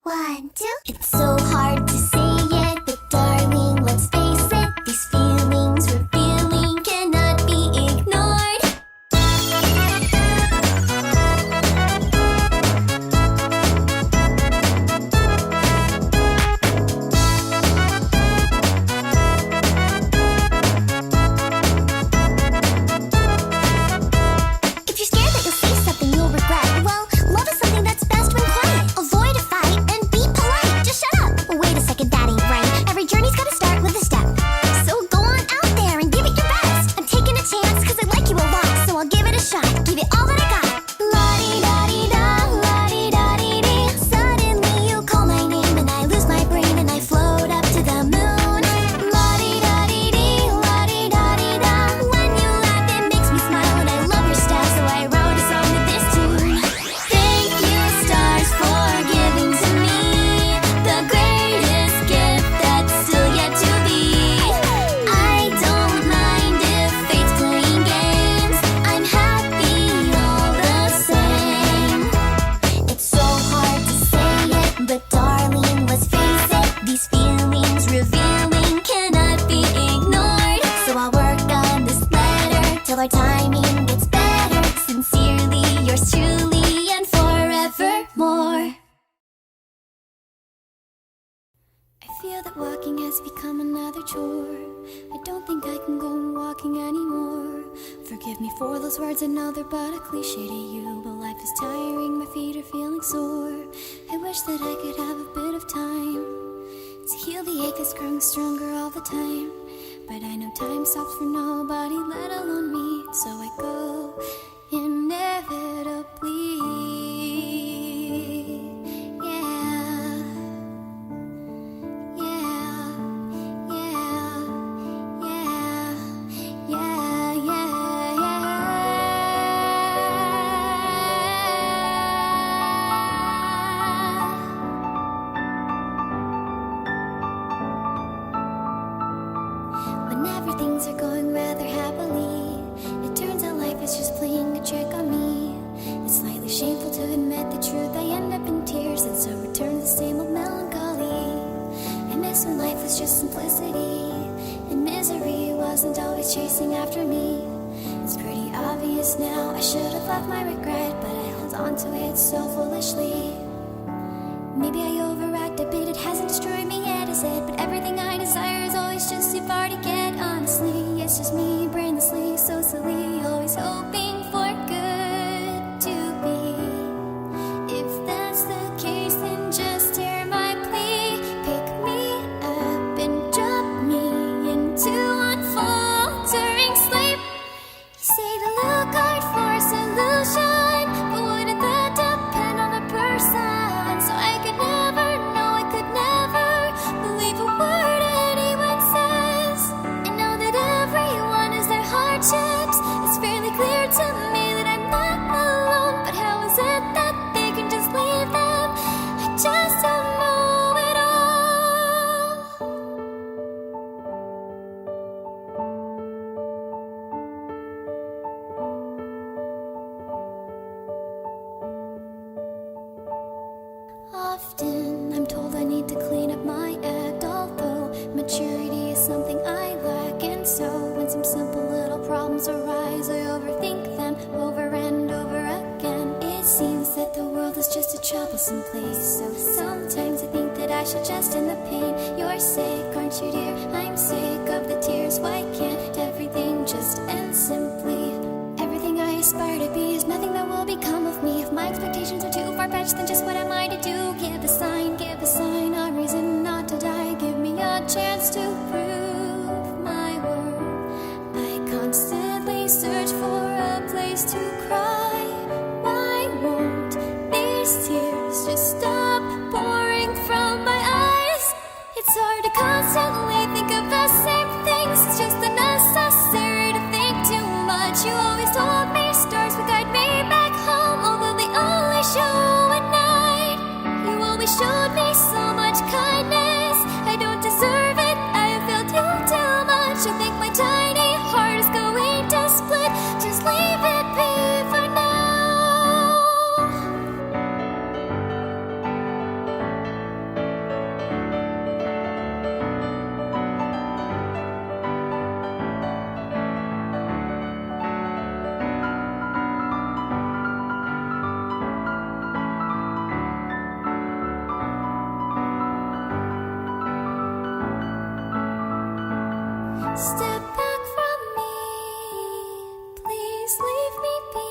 1, 2. It's so hard to say it, but darling, let's face it. These feelings we're feeling cannot be ignored. If you're scared that you'll say something you'll regret, well, love is something that's best when quiet. Avoid a fight and be polite. Just shut up. Wait a second, that ain't right. Every journey's gotta start with a step. So go on out there and give it your best. I'm taking a chance cause I like you a lot, so I'll give it a shot. Give it all that I got. La-di-da-di-da, la-di-da-di-dee. Suddenly you call my name and I lose my brain and I float up to the moon. La-di-da-di-dee, la-di-da-di-da. When you laugh it makes me smile and I love your style, so I wrote a song to this tune. Thank you, stars, for giving to me the greatest gift that's still yet to be. I don't mind if fate's playing games. I'm happy all the same. It's so hard to say it, but darling, let's face it. These feelings revealing cannot be ignored. So I'll work on this letter till our timing gets better. Sincerely, yours truly, and forevermore. I feel that walking has become another chore. I don't think I can go on walking anymore. Forgive me for those words, I know they're but a cliche to you, but life is tiring, my feet are feeling sore. I wish that I could have a bit of time to heal the ache that's growing stronger all the time. But I know time stops for nobody, let alone me. So I go inevitably. Yeah, yeah, yeah, yeah, yeah, When everything's are going rather happily, it turns out life is just playing a trick on me. It's slightly shameful to admit the truth, I end up in tears, and so returns the same old melancholy. I miss when life was just simplicity, and misery wasn't always chasing after me. It's pretty obvious now, I should have left my regret, but I held on to it so foolishly. Maybe I overact a bit, it hasn't destroyed me yet, is it? But everything I desire is always just too far to get. Honestly, it's just me, brainlessly, so silly, always hoping for good to be. If that's the case, then just hear my plea. Pick me up and drop me into unfaltering sleep. You say to look out for a solution, but wouldn't that depend on the person? So I could never know, I could never believe a word anyone says. I know that everyone has their hardships. It's fairly clear to me that I'm not alone. But how is it that they can just leave them? I just don't know it all. Often I'm told I need to clean up my act, although maturity is something I lack. And so when some simple little problems arise, I overthink them over and over again. It seems that the world is just a troublesome place, so sometimes I think that I should just end the pain. You're sick, aren't you, dear? I'm sick of the tears. Why can't everything just end simply? Everything I aspire to be is nothing that will become of me. If my expectations are too far-fetched, then just what am I to do? Give a sign, a reason not to die. Give me a chance to prove my worth. I constantly search for a place to cry. Why won't these tears just stop pouring from my eyes? It's hard to constantly think of the same things. It's just unnecessary to think too much. You always told me stars would guide me back home, although they only show at night. You always showed me so much kindness. I don't deserve it, I have failed you too much. I think my tiny heart is going to split. Just leave it be for now. Step back from me, please leave me be.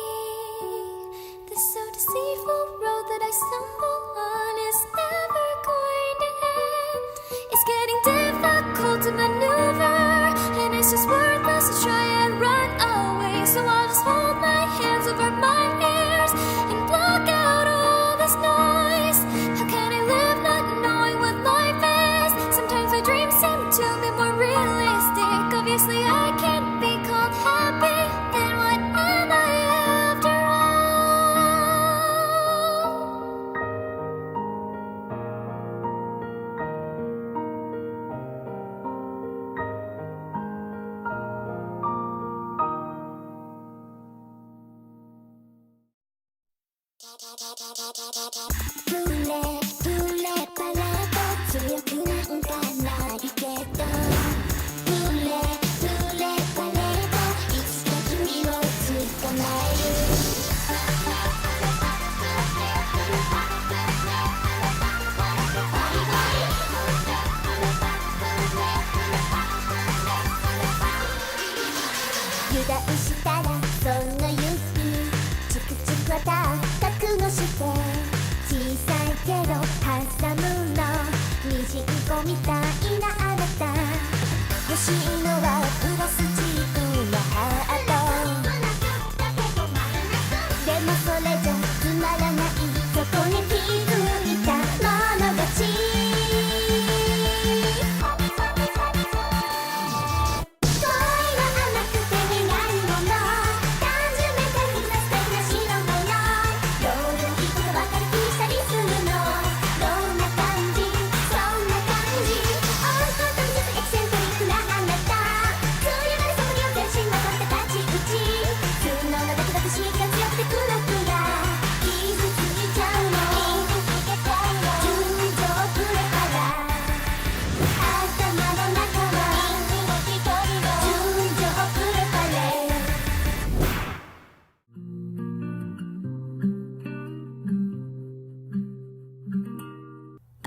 This so deceitful road that I stumble on is never going to end. It's getting difficult to maneuver, and it's just worthless to try and run away. So I'll just hold my hands over my ears and block out all this noise. How can I live not knowing what life is? Sometimes my dreams seem to be more realistic. Obviously I can't be called happy, then what am I after all? 불래 빨라도 기억은 안 가나 이게도 불래 빨래도 익숙해진 미워질까 나를 유다우したらその指チクチクは覚悟して小さいけどハンサムのミジンコみたいなあなた欲しいのはプラスチックのハートでもそれじゃつまらないそこに気づいた者勝ち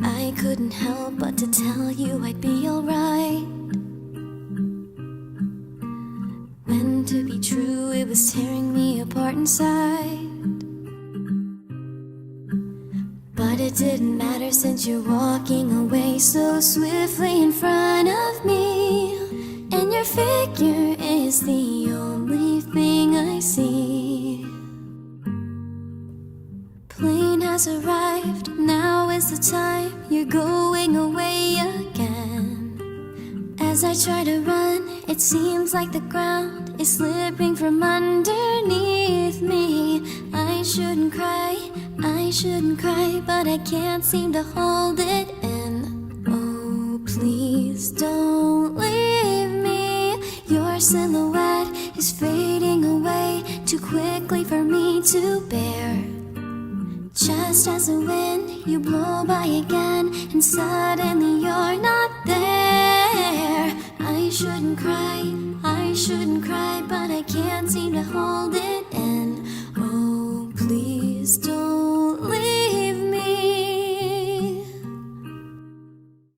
I couldn't help but to tell you I'd be alright. When to be true, it was tearing me apart inside. But it didn't matter since you're walking away so swiftly in front of me. And your figure is the only thing I see. Plane has arrived, now is the time you're going away again. As I try to run, it seems like the ground is slipping from underneath me. I shouldn't cry, but I can't seem to hold it in. Oh, please don't leave me. Your silhouette is fading away too quickly for me to bear. Just as the wind, you blow by again, and suddenly you're not there. I shouldn't cry, but I can't seem to hold it